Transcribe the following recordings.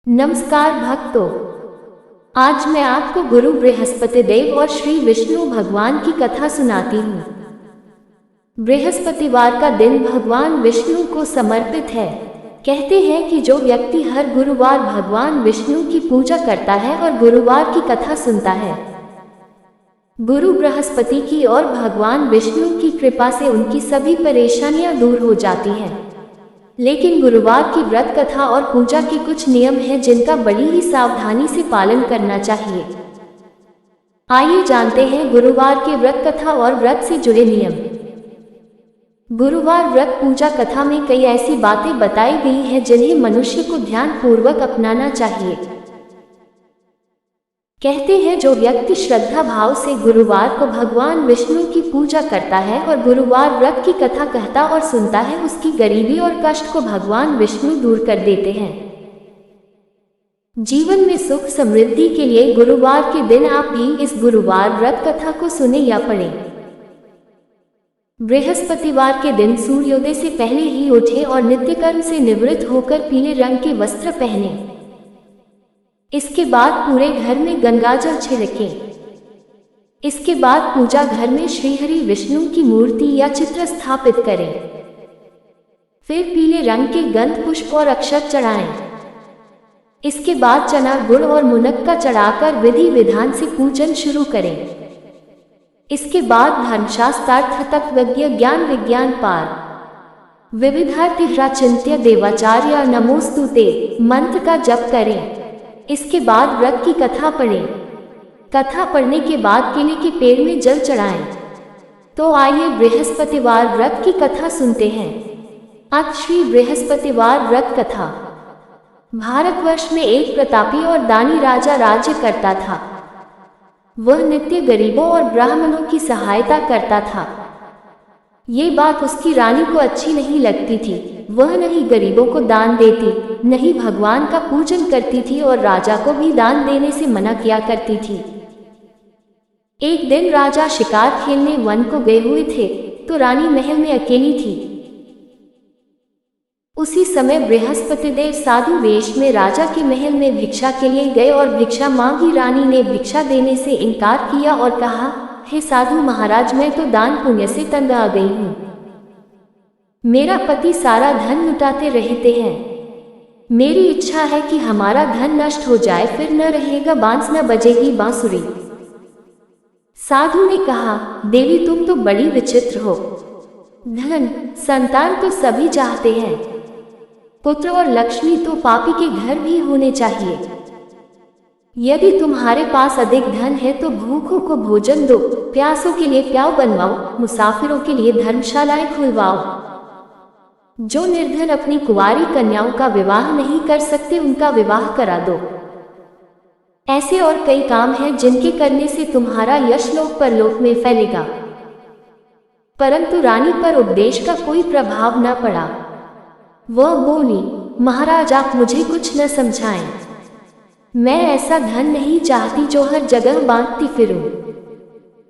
नमस्कार भक्तों, आज मैं आपको गुरु बृहस्पति देव और श्री विष्णु भगवान की कथा सुनाती हूँ। बृहस्पतिवार का दिन भगवान विष्णु को समर्पित है। कहते हैं कि जो व्यक्ति हर गुरुवार भगवान विष्णु की पूजा करता है और गुरुवार की कथा सुनता है, गुरु बृहस्पति की और भगवान विष्णु की कृपा से उनकी सभी परेशानियां दूर हो जाती हैं। लेकिन गुरुवार की व्रत कथा और पूजा के कुछ नियम हैं जिनका बड़ी ही सावधानी से पालन करना चाहिए। आइए जानते हैं गुरुवार के व्रत कथा और व्रत से जुड़े नियम। गुरुवार व्रत पूजा कथा में कई ऐसी बातें बताई गई हैं जिन्हें मनुष्य को ध्यान पूर्वक अपनाना चाहिए। कहते हैं जो व्यक्ति श्रद्धा भाव से गुरुवार को भगवान विष्णु की पूजा करता है और गुरुवार व्रत की कथा कहता और सुनता है, उसकी गरीबी और कष्ट को भगवान विष्णु दूर कर देते हैं। जीवन में सुख समृद्धि के लिए गुरुवार के दिन आप भी इस गुरुवार व्रत कथा को सुने या पढ़ें। बृहस्पतिवार के दिन सूर्योदय से पहले ही उठें और नित्य कर्म से निवृत्त होकर पीले रंग के वस्त्र पहनें। इसके बाद पूरे घर में गंगाजल छिड़कें। इसके बाद पूजा घर में श्रीहरि विष्णु की मूर्ति या चित्र स्थापित करें। फिर पीले रंग के गंध पुष्प और अक्षत चढ़ाएं। इसके बाद चना गुड़ और मुनक्का चढ़ाकर विधि विधान से पूजन शुरू करें। इसके बाद धर्मशास्त्रार्थ तत्वज्ञ ज्ञान विज्ञान पार विविधार्थिहरा चिंत्य देवाचार्य नमोस्तुते मंत्र का जप करें। इसके बाद व्रत की कथा पढ़ें। कथा पढ़ने के बाद केले के पेड़ में जल चढ़ाएं। तो आइए बृहस्पतिवार व्रत की कथा सुनते हैं। आज श्री बृहस्पतिवार व्रत कथा। भारतवर्ष में एक प्रतापी और दानी राजा राज्य करता था। वह नित्य गरीबों और ब्राह्मणों की सहायता करता था। ये बात उसकी रानी को अच्छी नहीं लगती थी। वह नहीं गरीबों को दान देती, नहीं भगवान का पूजन करती थी और राजा को भी दान देने से मना किया करती थी। एक दिन राजा शिकार खेलने वन को गए हुए थे तो रानी महल में अकेली थी। उसी समय बृहस्पति देव साधु वेश में राजा के महल में भिक्षा के लिए गए और भिक्षा मांगी। रानी ने भिक्षा देने से इनकार किया और कहा, हे साधु महाराज, मैं तो दान पुण्य से तंग आ गई हूँ। मेरा पति सारा धन लुटाते रहते हैं। मेरी इच्छा है कि हमारा धन नष्ट हो जाए, फिर न रहेगा बांस न बजेगी बांसुरी। साधु ने कहा, देवी तुम तो बड़ी विचित्र हो। धन संतान तो सभी चाहते हैं, पुत्र और लक्ष्मी तो पापी के घर भी होने चाहिए। यदि तुम्हारे पास अधिक धन है तो भूखों को भोजन दो, प्यासों के लिए प्याऊ बनवाओ, मुसाफिरों के लिए धर्मशालाएं खुलवाओ। जो निर्धन अपनी कुंवारी कन्याओं का विवाह नहीं कर सकते उनका विवाह करा दो। ऐसे और कई काम हैं जिनके करने से तुम्हारा यश लोक परलोक में फैलेगा। परंतु रानी पर उपदेश का कोई प्रभाव न पड़ा। वह बोली, महाराज आप मुझे कुछ न समझाएं। मैं ऐसा धन नहीं चाहती जो हर जगह बांटती फिरूं।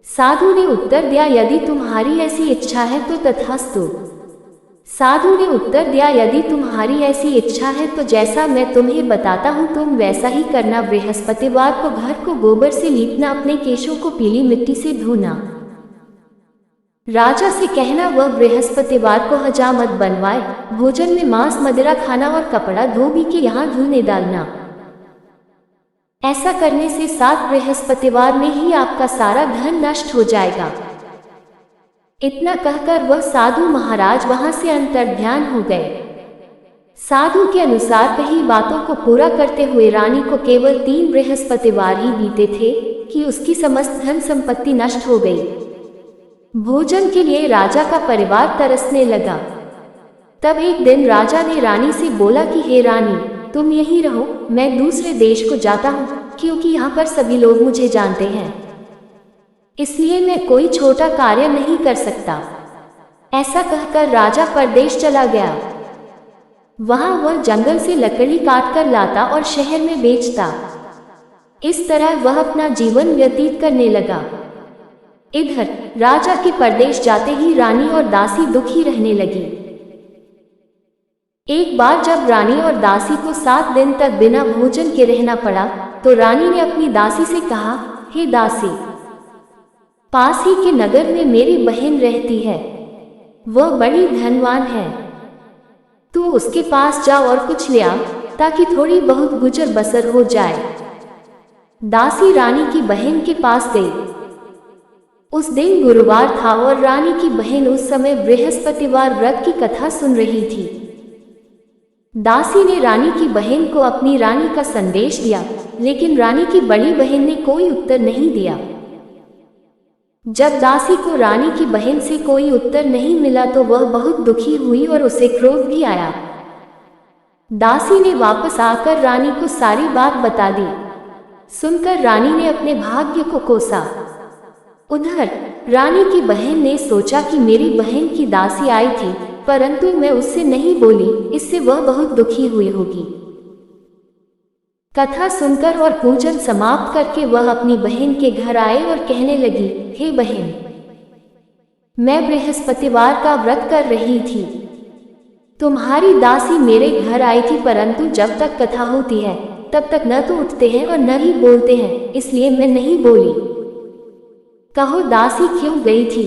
साधु ने उत्तर दिया, यदि तुम्हारी ऐसी इच्छा है तो तथास्तु। साधु ने उत्तर दिया, यदि तुम्हारी ऐसी इच्छा है तो जैसा मैं तुम्हें बताता हूँ तुम वैसा ही करना। बृहस्पतिवार को घर को गोबर से लीपना, अपने केशों को पीली मिट्टी से धोना। राजा से कहना वह बृहस्पतिवार को हजामत बनवाए। भोजन में मांस मदिरा खाना और कपड़ा धोबी के यहाँ धुलने डालना। ऐसा करने से 7 बृहस्पतिवार में ही आपका सारा धन नष्ट हो जाएगा। इतना कहकर वह साधु महाराज वहां से अंतर्ध्यान हो गए। साधु के अनुसार कही बातों को पूरा करते हुए रानी को केवल 3 बृहस्पतिवार ही बीते थे कि उसकी समस्त धन संपत्ति नष्ट हो गई। भोजन के लिए राजा का परिवार तरसने लगा। तब एक दिन राजा ने रानी से बोला कि हे रानी, तुम यहीं रहो, मैं दूसरे देश को जाता हूँ क्योंकि यहाँ पर सभी लोग मुझे जानते हैं, इसलिए मैं कोई छोटा कार्य नहीं कर सकता। ऐसा कहकर राजा परदेश चला गया। वहां वह जंगल से लकड़ी काटकर लाता और शहर में बेचता। इस तरह वह अपना जीवन व्यतीत करने लगा। इधर राजा के परदेश जाते ही रानी और दासी दुखी रहने लगी। एक बार जब रानी और दासी को 7 दिन तक बिना भोजन के रहना पड़ा, तो रानी ने अपनी दासी से कहा, हे दासी, पास ही के नगर में मेरी बहन रहती है, वह बड़ी धनवान है, तू उसके पास जा और कुछ ले आ, ताकि थोड़ी बहुत गुजर बसर हो जाए। दासी रानी की बहन के पास गई। उस दिन गुरुवार था और रानी की बहन उस समय बृहस्पतिवार व्रत की कथा सुन रही थी। दासी ने रानी की बहन को अपनी रानी का संदेश दिया, लेकिन रानी की बड़ी बहन ने कोई उत्तर नहीं दिया। जब दासी को रानी की बहन से कोई उत्तर नहीं मिला तो वह बहुत दुखी हुई और उसे क्रोध भी आया। दासी ने वापस आकर रानी को सारी बात बता दी। सुनकर रानी ने अपने भाग्य को कोसा। उधर रानी की बहन ने सोचा कि मेरी बहन की दासी आई थी, परंतु मैं उससे नहीं बोली, इससे वह बहुत दुखी हुई होगी। कथा सुनकर और पूजन समाप्त करके वह अपनी बहन के घर आए और कहने लगी, हे बहन, मैं बृहस्पतिवार का व्रत कर रही थी। तुम्हारी दासी मेरे घर आई थी, परंतु जब तक कथा होती है तब तक न तो उठते हैं और न ही बोलते हैं, इसलिए मैं नहीं बोली। कहो दासी क्यों गई थी?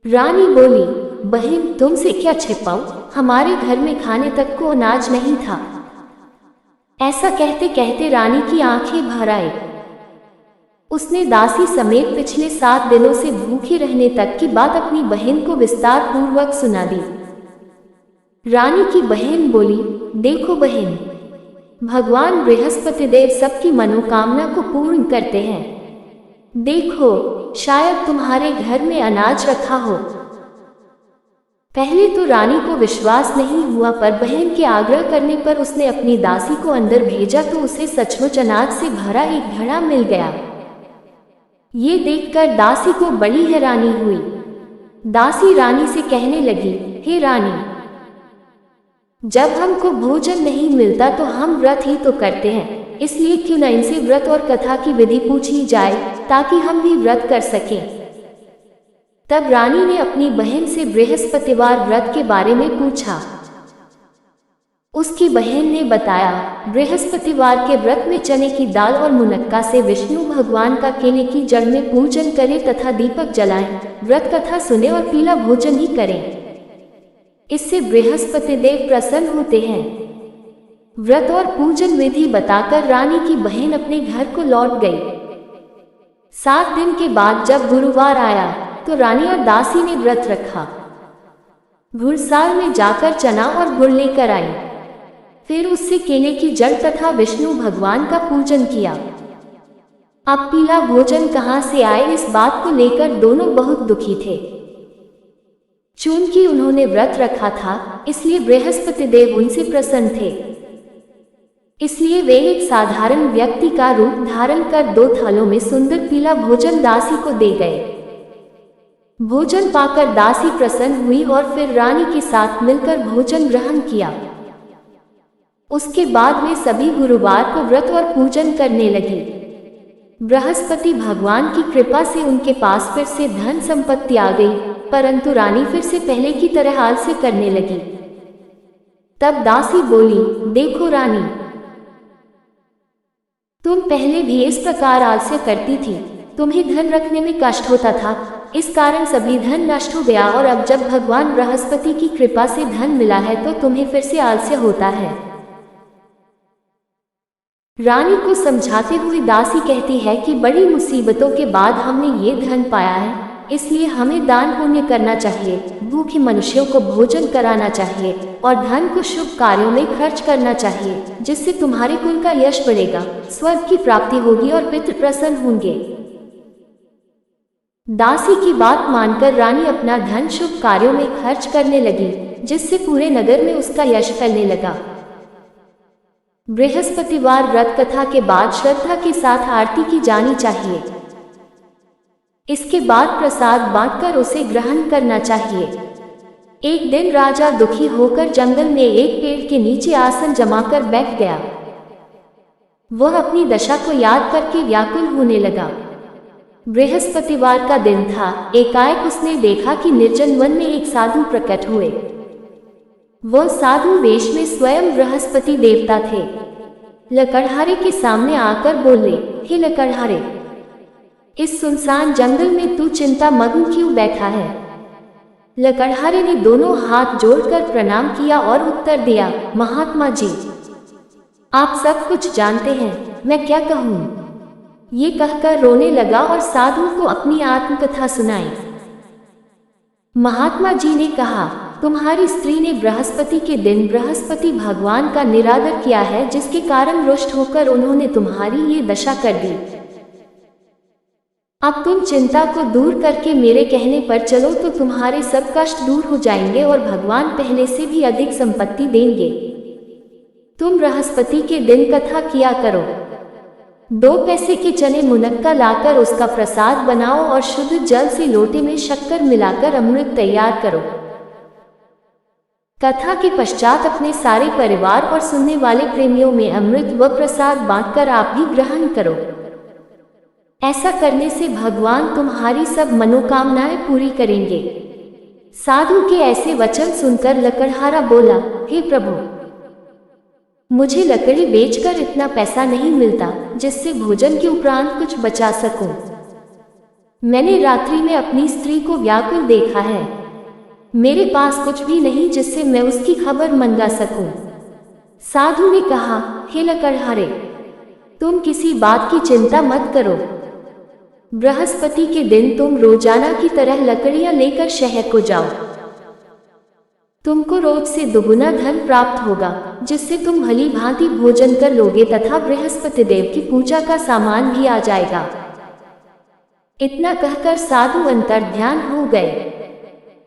रानी बोली, बहन तुमसे क्या छिपाऊं, हमारे घर में खाने तक को अनाज नहीं था। ऐसा कहते कहते रानी की आंखें भर आई। उसने दासी समेत पिछले 7 दिनों से भूखे रहने तक की बात अपनी बहन को विस्तार पूर्वक सुना दी। रानी की बहन बोली, देखो बहन, भगवान बृहस्पति देव सबकी मनोकामना को पूर्ण करते हैं। देखो, शायद तुम्हारे घर में अनाज रखा हो। पहले तो रानी को विश्वास नहीं हुआ, पर बहन के आग्रह करने पर उसने अपनी दासी को अंदर भेजा तो उसे सचमुच अनाज से भरा एक घड़ा मिल गया। ये देखकर दासी को बड़ी हैरानी हुई। दासी रानी से कहने लगी, हे रानी, जब हमको भोजन नहीं मिलता तो हम व्रत ही तो करते हैं, इसलिए क्यों न इनसे व्रत और कथा की विधि पूछी जाए, ताकि हम भी व्रत कर सकें। तब रानी ने अपनी बहन से बृहस्पतिवार व्रत के बारे में पूछा। उसकी बहन ने बताया, बृहस्पतिवार के व्रत में चने की दाल और मुनक्का से विष्णु भगवान का केले की जड़ में पूजन करें तथा दीपक जलाएं, व्रत कथा सुने और पीला भोजन ही करें। इससे बृहस्पति देव प्रसन्न होते हैं। व्रत और पूजन विधि बताकर रानी की बहन अपने घर को लौट गई। 7 दिन के बाद जब गुरुवार आया तो रानी और दासी ने व्रत रखा। घुड़साल में जाकर चना और गुड़ लेकर आई, फिर उससे केले की जड़ तथा विष्णु भगवान का पूजन किया। अब पीला भोजन कहाँ से आए, इस बात को लेकर दोनों बहुत दुखी थे। चूंकि उन्होंने व्रत रखा था, इसलिए बृहस्पति देव उनसे प्रसन्न थे। इसलिए वे एक साधारण व्यक्ति का रूप धारण कर 2 थालों में सुंदर पीला भोजन दासी को दे गए। भोजन पाकर दासी प्रसन्न हुई और फिर रानी के साथ मिलकर भोजन ग्रहण किया। उसके बाद वे सभी गुरुवार को व्रत और पूजन करने लगी। बृहस्पति भगवान की कृपा से उनके पास फिर से धन संपत्ति आ गई, परंतु रानी फिर से पहले की तरह आलस्य करने लगी। तब दासी बोली, देखो रानी, तुम पहले भी इस प्रकार आलस्य करती थी, तुम्हें धन रखने में कष्ट होता था, इस कारण सभी धन नष्ट हो गया, और अब जब भगवान बृहस्पति की कृपा से धन मिला है तो तुम्हें फिर से आलस्य होता है। रानी को समझाते हुए दासी कहती है कि बड़ी मुसीबतों के बाद हमने ये धन पाया है, इसलिए हमें दान पुण्य करना चाहिए, भूखे मनुष्यों को भोजन कराना चाहिए और धन को शुभ कार्यों में खर्च करना चाहिए, जिससे तुम्हारे कुल का यश बढ़ेगा, स्वर्ग की प्राप्ति होगी और पितृ प्रसन्न होंगे। दासी की बात मानकर रानी अपना धन शुभ कार्यों में खर्च करने लगी, जिससे पूरे नगर में उसका यश फैलने लगा। बृहस्पतिवार व्रत कथा के बाद श्रद्धा के साथ आरती की जानी चाहिए। इसके बाद प्रसाद बांटकर उसे ग्रहण करना चाहिए। एक दिन राजा दुखी होकर जंगल में एक पेड़ के नीचे आसन जमाकर बैठ गया। वह अपनी दशा को याद करके व्याकुल होने लगा। बृहस्पतिवार का दिन था। एकाएक उसने देखा कि निर्जन वन में एक साधु प्रकट हुए। वह साधु वेश में स्वयं बृहस्पति देवता थे। लकड़हारे के सामने आकर बोले, हे लकड़हारे, इस सुनसान जंगल में तू चिंता मग्न क्यों बैठा है? लकड़हारे ने दोनों हाथ जोड़कर प्रणाम किया और उत्तर दिया, महात्मा जी, आप सब कुछ जानते हैं, मैं क्या कहूँ? ये कहकर रोने लगा और साधु को अपनी आत्मकथा सुनाई। महात्मा जी ने कहा, तुम्हारी स्त्री ने बृहस्पति के दिन बृहस्पति भगवान का निरादर किया है, जिसके कारण रुष्ट होकर उन्होंने तुम्हारी ये दशा कर दी। अब तुम चिंता को दूर करके मेरे कहने पर चलो तो तुम्हारे सब कष्ट दूर हो जाएंगे और भगवान पहले से भी अधिक संपत्ति देंगे। तुम बृहस्पति के दिन कथा किया करो। 2 पैसे के चने मुनक्का लाकर उसका प्रसाद बनाओ और शुद्ध जल से लोटे में शक्कर मिलाकर अमृत तैयार करो। कथा के पश्चात अपने सारे परिवार और सुनने वाले प्रेमियों में अमृत व प्रसाद बांटकर आप भी ग्रहण करो। ऐसा करने से भगवान तुम्हारी सब मनोकामनाएं पूरी करेंगे। साधु के ऐसे वचन सुनकर लकड़हारा बोला, हे प्रभु, मुझे लकड़ी बेचकर इतना पैसा नहीं मिलता जिससे भोजन के उपरांत कुछ बचा सकूं। मैंने रात्रि में अपनी स्त्री को व्याकुल देखा है। मेरे पास कुछ भी नहीं जिससे मैं उसकी खबर मंगा सकूं। साधु ने कहा, हे लकड़हारे, तुम किसी बात की चिंता मत करो। बृहस्पति के दिन तुम रोजाना की तरह लकड़ियां लेकर शहर को जाओ। तुमको रोज से दुगुना धन प्राप्त होगा, जिससे तुम भली भांति भोजन कर लोगे तथा बृहस्पति देव की पूजा का सामान भी आ जाएगा। इतना कहकर साधु अंतर्ध्यान हो गए।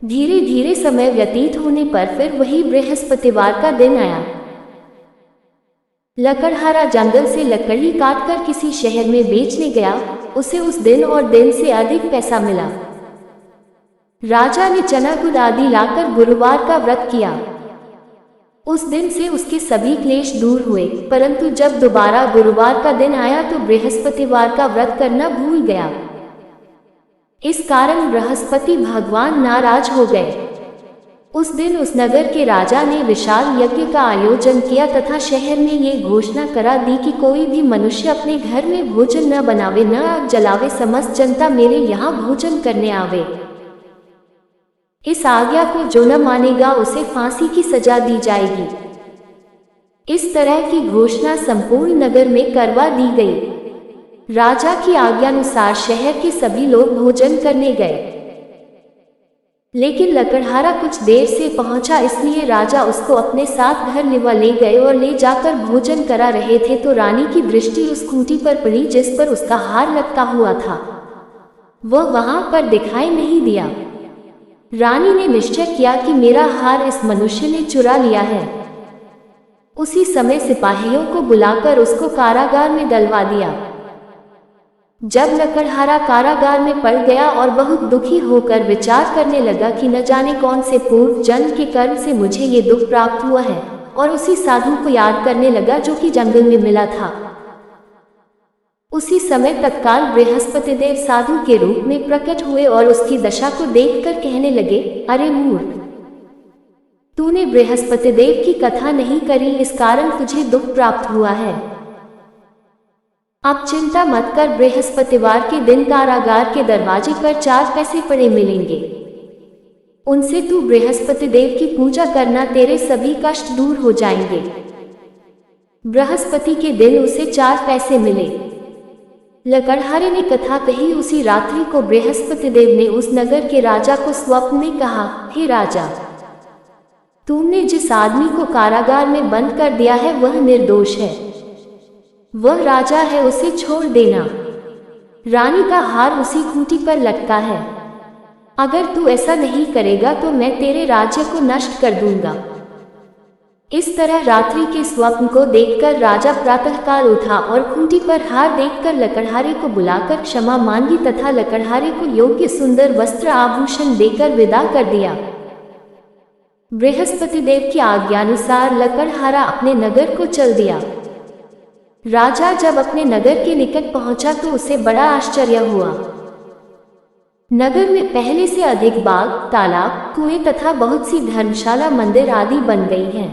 धीरे धीरे समय व्यतीत होने पर फिर वही बृहस्पतिवार का दिन आया। लकड़हारा जंगल से लकड़ी काटकर किसी शहर में बेचने गया। उसे उस दिन और दिन से अधिक पैसा मिला। राजा ने चना गुड़ आदि लाकर गुरुवार का व्रत किया। उस दिन से उसके सभी क्लेश दूर हुए, परंतु जब दोबारा गुरुवार का दिन आया तो बृहस्पतिवार का व्रत करना भूल गया। इस कारण बृहस्पति भगवान नाराज हो गए। उस दिन उस नगर के राजा ने विशाल यज्ञ का आयोजन किया तथा शहर में ये घोषणा करा दी कि कोई भी मनुष्य अपने घर में भोजन न बनावे, न आग जलावे, समस्त जनता मेरे यहाँ भोजन करने आवे। इस आज्ञा को जो न मानेगा उसे फांसी की सजा दी जाएगी। इस तरह की घोषणा संपूर्ण नगर में करवा दी गई। राजा की आज्ञानुसार शहर के सभी लोग भोजन करने गए, लेकिन लकड़हारा कुछ देर से पहुंचा, इसलिए राजा उसको अपने साथ घर ले गए और ले जाकर भोजन करा रहे थे तो रानी की दृष्टि उस खूंटी पर पड़ी जिस पर उसका हार लटका हुआ था। वह वहां पर दिखाई नहीं दिया। रानी ने निश्चय किया कि मेरा हार इस मनुष्य ने चुरा लिया है। उसी समय सिपाहियों को बुलाकर उसको कारागार में डलवा दिया। जब लकड़हारा कारागार में पड़ गया और बहुत दुखी होकर विचार करने लगा कि न जाने कौन से पूर्व जन्म के कर्म से मुझे ये दुख प्राप्त हुआ है, और उसी साधु को याद करने लगा जो कि जंगल में मिला था। उसी समय तत्काल बृहस्पति देव साधु के रूप में प्रकट हुए और उसकी दशा को देखकर कहने लगे, अरे मूर्ख, तूने बृहस्पति देव की कथा नहीं करी, इस कारण तुझे दुख प्राप्त हुआ है। अब चिंता मत कर, बृहस्पतिवार के दिन कारागार के दरवाजे पर 4 पैसे पड़े मिलेंगे। उनसे तू बृहस्पति देव की पूजा करना, तेरे सभी कष्ट दूर हो जाएंगे। बृहस्पति के दिन उसे 4 पैसे मिले। लकड़हारे ने कथा कही। उसी रात्रि को बृहस्पति देव ने उस नगर के राजा को स्वप्न में कहा, हे राजा, तुमने जिस आदमी को कारागार में बंद कर दिया है वह निर्दोष है। वह राजा है, उसे छोड़ देना। रानी का हार उसी खूंटी पर लटका है। अगर तू ऐसा नहीं करेगा तो मैं तेरे राज्य को नष्ट कर दूंगा। इस तरह रात्रि के स्वप्न को देखकर राजा प्रातःकाल उठा और खूंटी पर हार देखकर लकड़हारे को बुलाकर क्षमा मांगी तथा लकड़हारे को योग्य सुंदर वस्त्र आभूषण देकर विदा कर दिया। बृहस्पति देव की आज्ञानुसार लकड़हारा अपने नगर को चल दिया। राजा जब अपने नगर के निकट पहुंचा तो उसे बड़ा आश्चर्य हुआ। नगर में पहले से अधिक बाग, तालाब, कुएं तथा बहुत सी धर्मशाला, मंदिर आदि बन गई हैं।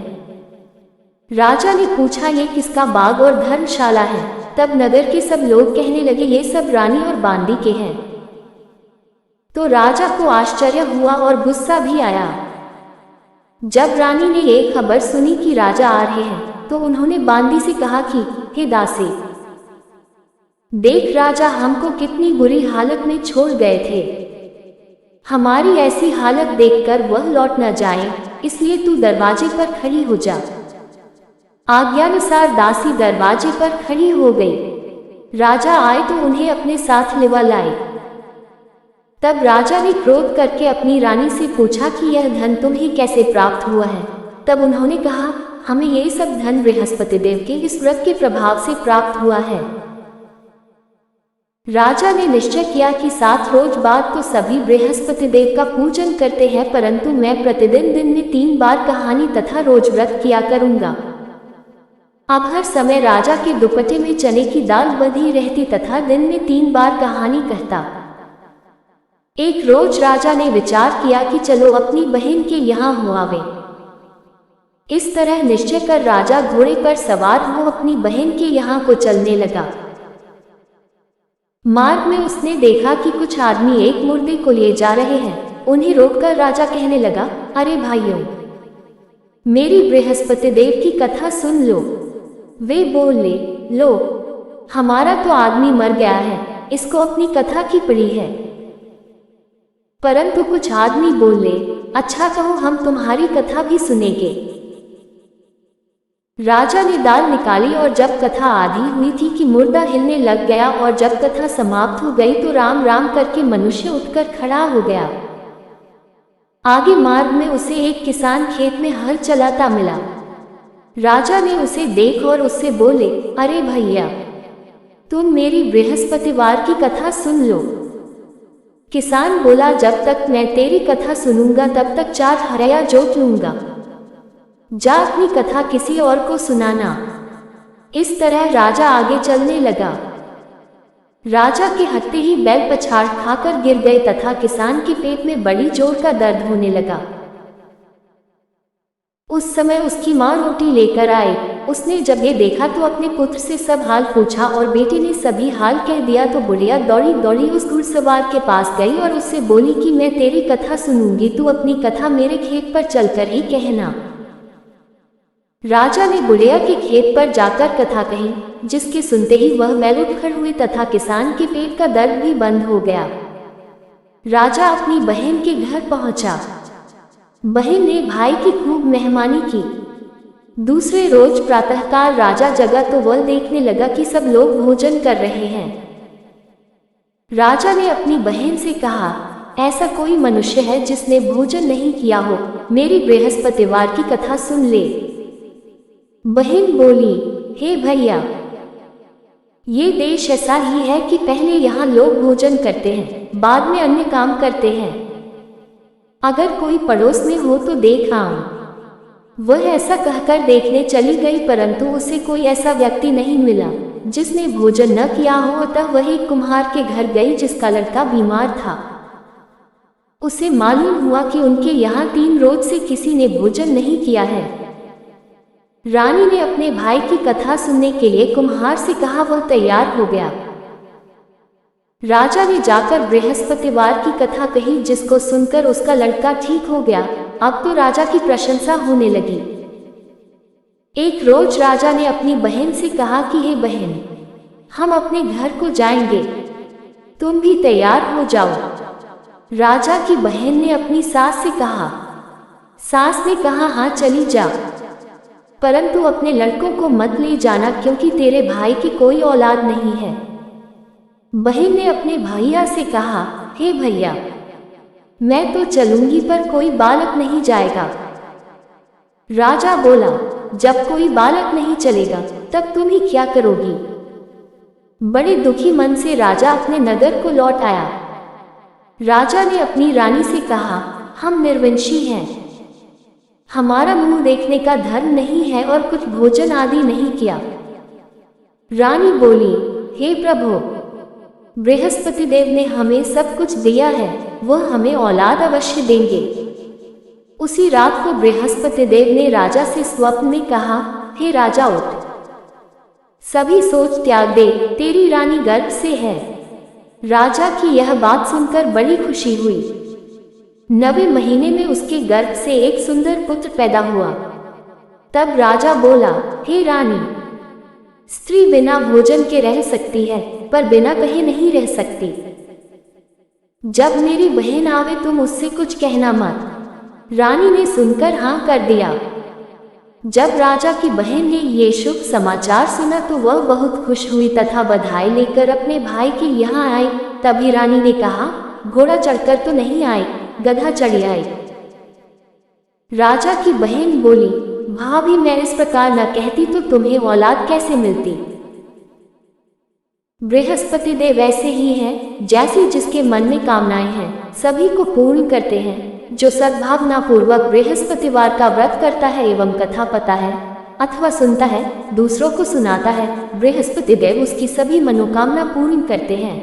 राजा ने पूछा, ये किसका बाग और धर्मशाला है? तब नगर के सब लोग कहने लगे, ये सब रानी और बांदी के हैं। तो राजा को आश्चर्य हुआ और गुस्सा भी आया। जब रानी ने ये खबर सुनी कि राजा आ रहे हैं, तो उन्होंने बांदी से कहा कि हे दासी, देख राजा हमको कितनी बुरी हालत में छोड़ गए थे। हमारी ऐसी हालत देखकर वह लौट न जाए, इसलिए तू दरवाजे पर खड़ी हो जा। आज्ञानुसार दासी दरवाजे पर खड़ी हो गई। राजा आए तो उन्हें अपने साथ लिवा लाए। तब राजा ने क्रोध करके अपनी रानी से पूछा कि यह धन तुम्हें कैसे प्राप्त हुआ है? तब उन्होंने कहा, हमें यह सब धन बृहस्पति देव के इस व्रत के प्रभाव से प्राप्त हुआ है। राजा ने निश्चय किया कि 7 रोज बाद तो सभी बृहस्पति देव का पूजन करते हैं, परंतु मैं प्रतिदिन दिन में 3 बार कहानी तथा रोज व्रत किया करूंगा। अब हर समय राजा के दुपट्टे में चने की दाल बंधी रहती तथा दिन में 3 बार कहानी कहता। एक रोज राजा ने विचार किया कि चलो अपनी बहन के यहाँ हो आवे। इस तरह निश्चय कर राजा घोड़े पर सवार हो अपनी बहन के यहाँ को चलने लगा। मार्ग में उसने देखा कि कुछ आदमी एक मुर्दे को लिए जा रहे हैं। उन्हें रोककर राजा कहने लगा, अरे भाइयों, मेरी बृहस्पति देव की कथा सुन लो। वे बोले, लो, हमारा तो आदमी मर गया है, इसको अपनी कथा की पड़ी है। परंतु कुछ आदमी बोले, अच्छा कहो, हम तुम्हारी कथा भी सुनेंगे। राजा ने दाल निकाली और जब कथा आधी हुई थी कि मुर्दा हिलने लग गया और जब कथा समाप्त हो गई तो राम राम करके मनुष्य उठकर खड़ा हो गया। आगे मार्ग में उसे एक किसान खेत में हल चलाता मिला। राजा ने उसे देख और उससे बोले, अरे भैया, तुम मेरी बृहस्पतिवार की कथा सुन लो। किसान बोला, जब तक मैं तेरी कथा सुनूंगा तब तक 4 हरया जोत लूंगा। जा अपनी कथा किसी और को सुनाना। इस तरह राजा आगे चलने लगा। राजा के हटते ही बैल पछाड़ खाकर गिर गए तथा किसान के पेट में बड़ी जोर का दर्द होने लगा। उस समय उसकी माँ रोटी लेकर आई। उसने जब ये देखा तो अपने पुत्र से सब हाल पूछा और बेटे ने सभी हाल कह दिया। तो बुढ़िया दौड़ी दौड़ी उस घुड़सवार के पास गई और उससे बोली कि मैं तेरी कथा सुनूंगी, तू अपनी कथा मेरे खेत पर चलकर ही कहना। राजा ने बुढ़िया के खेत पर जाकर कथा कही, जिसके सुनते ही वह बैल उठ खड़े हुए तथा किसान के पेट का दर्द भी बंद हो गया। राजा अपनी बहन के घर पहुंचा। बहन ने भाई की खूब मेहमानी की। दूसरे रोज प्रातःकाल राजा जगा तो वह देखने लगा कि सब लोग भोजन कर रहे हैं। राजा ने अपनी बहन से कहा, ऐसा कोई मनुष्य है जिसने भोजन नहीं किया हो, मेरी बृहस्पतिवार की कथा सुन ले। बहन बोली, हे भैया, ये देश ऐसा ही है कि पहले यहाँ लोग भोजन करते हैं, बाद में अन्य काम करते हैं। अगर कोई पड़ोस में हो तो देख आऊं। वह ऐसा कहकर देखने चली गई, परंतु उसे कोई ऐसा व्यक्ति नहीं मिला जिसने भोजन न किया हो। अतः वह एक कुम्हार के घर गई जिसका लड़का बीमार था। उसे मालूम हुआ कि उनके यहाँ 3 रोज से किसी ने भोजन नहीं किया है। रानी ने अपने भाई की कथा सुनने के लिए कुम्हार से कहा। वह तैयार हो गया। राजा ने जाकर बृहस्पतिवार की कथा कही, जिसको सुनकर उसका लड़का ठीक हो गया। अब तो राजा की प्रशंसा होने लगी। एक रोज राजा ने अपनी बहन से कहा कि हे बहन, हम अपने घर को जाएंगे, तुम भी तैयार हो जाओ। राजा की बहन ने अपनी सास से कहा। सास ने कहा, हाँ चली जा, परंतु अपने लड़कों को मत ले जाना, क्योंकि तेरे भाई की कोई औलाद नहीं है। बहन ने अपने भैया से कहा, हे भैया, मैं तो चलूंगी पर कोई बालक नहीं जाएगा। राजा बोला, जब कोई बालक नहीं चलेगा तब तुम ही क्या करोगी? बड़े दुखी मन से राजा अपने नगर को लौट आया। राजा ने अपनी रानी से कहा, हम निर्वंशी हैं, हमारा मुंह देखने का धर्म नहीं है और कुछ भोजन आदि नहीं किया। रानी बोली, हे प्रभु, बृहस्पति देव ने हमें सब कुछ दिया है, वह हमें औलाद अवश्य देंगे। उसी रात को बृहस्पति देव ने राजा से स्वप्न में कहा, हे राजा उठ, सभी सोच त्याग दे, तेरी रानी गर्भ से है। राजा की यह बात सुनकर बड़ी खुशी हुई। 9वें महीने में उसके गर्भ से एक सुंदर पुत्र पैदा हुआ। तब राजा बोला, हे रानी, स्त्री बिना भोजन के रह सकती है, पर बिना कहे नहीं रह सकती। जब मेरी बहन आवे तुम उससे कुछ कहना मत। रानी ने सुनकर हाँ कर दिया। जब राजा की बहन ने ये शुभ समाचार सुना तो वह बहुत खुश हुई तथा बधाई लेकर अपने भाई के यहाँ आई। तभी रानी ने कहा, घोड़ा चढ़कर तो नहीं आई, गधा चढ़ी आई। राजा की बहन बोली, भाभी मैं इस प्रकार न कहती तो तुम्हें औलाद कैसे मिलती। बृहस्पति देव ऐसे ही हैं, जैसे जिसके मन में कामनाएं हैं सभी को पूर्ण करते हैं। जो सद्भावना पूर्वक बृहस्पतिवार का व्रत करता है एवं कथा पता है अथवा सुनता है, दूसरों को सुनाता है, बृहस्पति देव उसकी सभी मनोकामना पूर्ण करते हैं।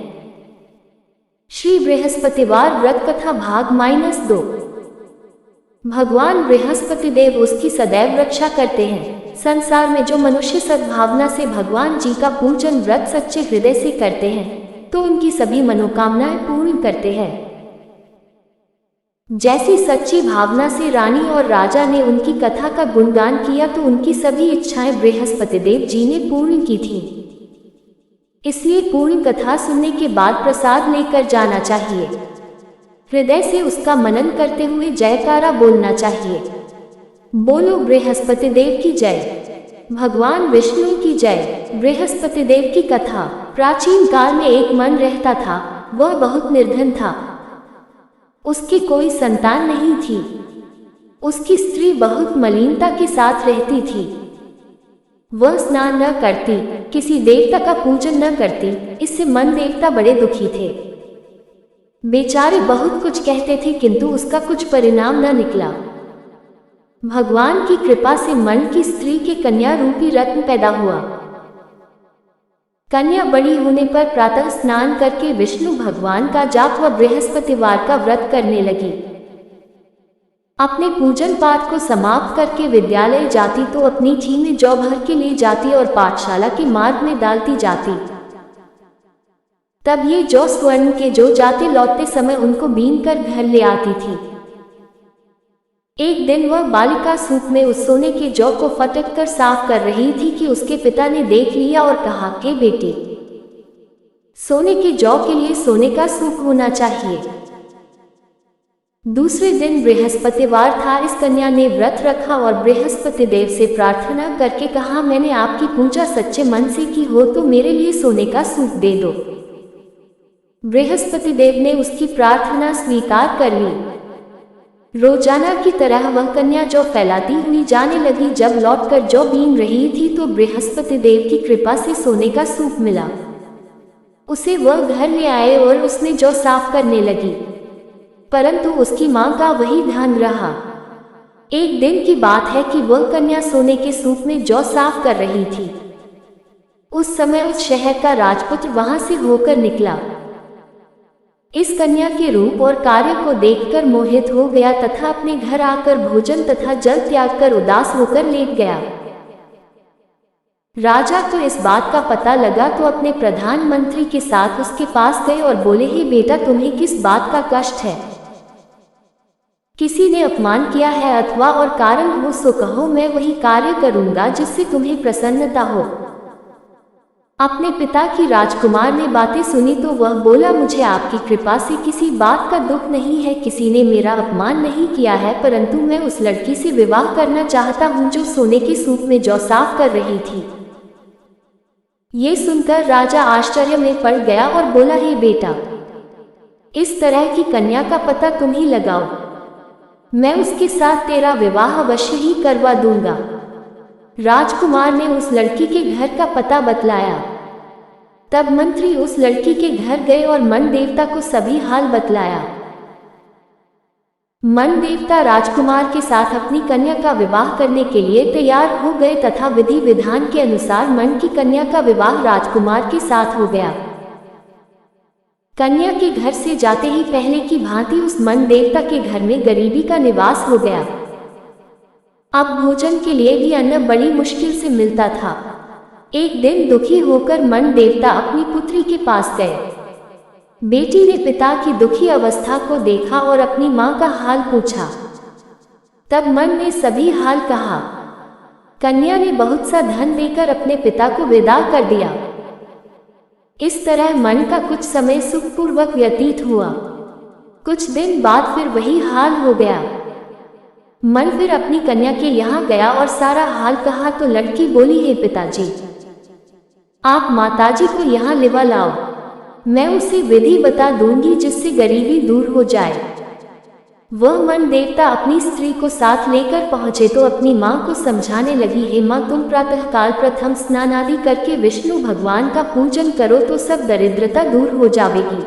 श्री बृहस्पतिवार व्रत कथा भाग -2। भगवान बृहस्पति देव उसकी सदैव रक्षा करते हैं। संसार में जो मनुष्य सद्भावना से भगवान जी का पूजन व्रत सच्चे हृदय से करते हैं तो उनकी सभी मनोकामनाएं पूर्ण करते हैं। जैसी सच्ची भावना से रानी और राजा ने उनकी कथा का गुणगान किया तो उनकी सभी इच्छाएं बृहस्पति देव जी ने पूर्ण की थीं। इसलिए पूर्ण कथा सुनने के बाद प्रसाद लेकर जाना चाहिए। हृदय से उसका मनन करते हुए जयकारा बोलना चाहिए। बोलो बृहस्पति देव की जय, भगवान विष्णु की जय। बृहस्पति देव की कथा। प्राचीन काल में एक मन रहता था, वह बहुत निर्धन था। उसकी कोई संतान नहीं थी। उसकी स्त्री बहुत मलिनता के साथ रहती थी। वह स्नान न करती, किसी देवता का पूजन न करती। इससे मन देवता बड़े दुखी थे। बेचारे बहुत कुछ कहते थे किंतु उसका कुछ परिणाम न निकला। भगवान की कृपा से मन की स्त्री के कन्या रूपी रत्न पैदा हुआ। कन्या बड़ी होने पर प्रातः स्नान करके विष्णु भगवान का जाप व बृहस्पतिवार का व्रत करने लगी। अपने पूजन पाठ को समाप्त करके विद्यालय जाती तो अपनी झी में जौ भर के ले जाती और पाठशाला के मार्ग में डालती जाती। तब ये जौ स्वर्ण के जो जाते लौटते समय उनको बीन कर घर ले आती थी। एक दिन वह बालिका सूप में उस सोने के जौ को फटक कर साफ कर रही थी कि उसके पिता ने देख लिया और कहा कि बेटी, सोने के जौ के लिए सोने का सूप होना चाहिए। दूसरे दिन बृहस्पतिवार था। इस कन्या ने व्रत रखा और बृहस्पति देव से प्रार्थना करके कहा, मैंने आपकी पूजा सच्चे मन से की हो तो मेरे लिए सोने का सूप दे दो। बृहस्पति देव ने उसकी प्रार्थना स्वीकार कर ली। रोजाना की तरह वह कन्या जौ फैलाती हुई जाने लगी। जब लौटकर जौ बीन रही थी तो बृहस्पति देव की कृपा से सोने का सूप मिला। उसे वह घर ले आए और उसने जौ साफ करने लगी, परंतु उसकी मां का वही ध्यान रहा। एक दिन की बात है कि वह कन्या सोने के सूप में जौ साफ कर रही थी। उस समय उस शहर का राजपुत्र वहां से होकर निकला। इस कन्या के रूप और कार्य को देखकर मोहित हो गया तथा अपने घर आकर भोजन तथा जल त्याग कर उदास होकर लेट गया। राजा को इस बात का पता लगा तो अपने प्रधानमंत्री के साथ उसके पास गए और बोले, हे बेटा, तुम्हें किस बात का कष्ट है? किसी ने अपमान किया है अथवा और कारण हो सो कहो, मैं वही कार्य करूंगा जिससे तुम्हें प्रसन्नता हो। अपने पिता की राजकुमार ने बातें सुनी तो वह बोला, मुझे आपकी कृपा से किसी बात का दुख नहीं है। किसी ने मेरा अपमान नहीं किया है, परंतु मैं उस लड़की से विवाह करना चाहता हूं जो सोने के सूप में जौ साफ कर रही थी। ये सुनकर राजा आश्चर्य में पड़ गया और बोला, हे बेटा, इस तरह की कन्या का पता तुम ही लगाओ, मैं उसके साथ तेरा विवाह अवश्य ही करवा दूंगा। राजकुमार ने उस लड़की के घर का पता बतलाया। तब मंत्री उस लड़की के घर गए और मन देवता को सभी हाल बतलाया। मन देवता राजकुमार के साथ अपनी कन्या का विवाह करने के लिए तैयार हो गए तथा विधि विधान के अनुसार मन की कन्या का विवाह राजकुमार के साथ हो गया। कन्या के घर से जाते ही पहले की भांति उस मन देवता के घर में गरीबी का निवास हो गया। अब भोजन के लिए भी अन्न बड़ी मुश्किल से मिलता था। एक दिन दुखी होकर मन देवता अपनी पुत्री के पास गए। बेटी ने पिता की दुखी अवस्था को देखा और अपनी मां का हाल पूछा। तब मन ने सभी हाल कहा। कन्या ने बहुत सा धन देकर अपने पिता को विदा कर दिया। इस तरह मन का कुछ समय सुखपूर्वक व्यतीत हुआ। कुछ दिन बाद फिर वही हाल हो गया। मन फिर अपनी कन्या के यहाँ गया और सारा हाल कहा तो लड़की बोली, हे पिताजी, आप माताजी को यहाँ लिवा लाओ, मैं उसे विधि बता दूंगी जिससे गरीबी दूर हो जाए। वह मन देवता अपनी स्त्री को साथ लेकर पहुंचे तो अपनी मां को समझाने लगी, हे मां, तुम प्रातःकाल प्रथम स्नान आदि करके विष्णु भगवान का पूजन करो तो सब दरिद्रता दूर हो जाएगी।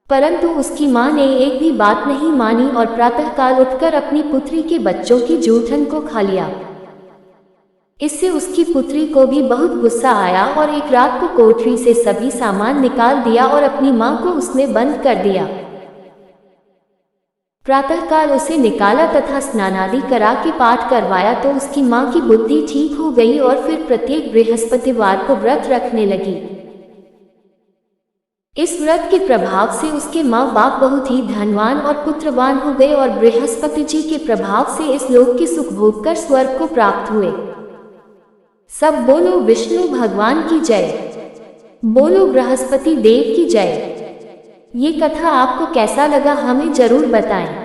परंतु उसकी मां ने एक भी बात नहीं मानी और प्रातःकाल उठकर अपनी पुत्री के बच्चों की जूठन को खा लिया। इससे उसकी पुत्री को भी बहुत गुस्सा आया और एक रात को कोठरी से सभी सामान निकाल दिया और अपनी मां को उसमें बंद कर दिया। प्रातःकाल उसे निकाला तथा स्नानादि करा के पाठ करवाया तो उसकी मां की बुद्धि ठीक हो गई और फिर प्रत्येक बृहस्पतिवार को व्रत रखने लगी। इस व्रत के प्रभाव से उसके माँ बाप बहुत ही धनवान और पुत्रवान हो गए और बृहस्पति जी के प्रभाव से इस लोक के सुख भोग कर स्वर्ग को प्राप्त हुए। सब बोलो विष्णु भगवान की जय, बोलो बृहस्पति देव की जय। ये कथा आपको कैसा लगा हमें जरूर बताएं।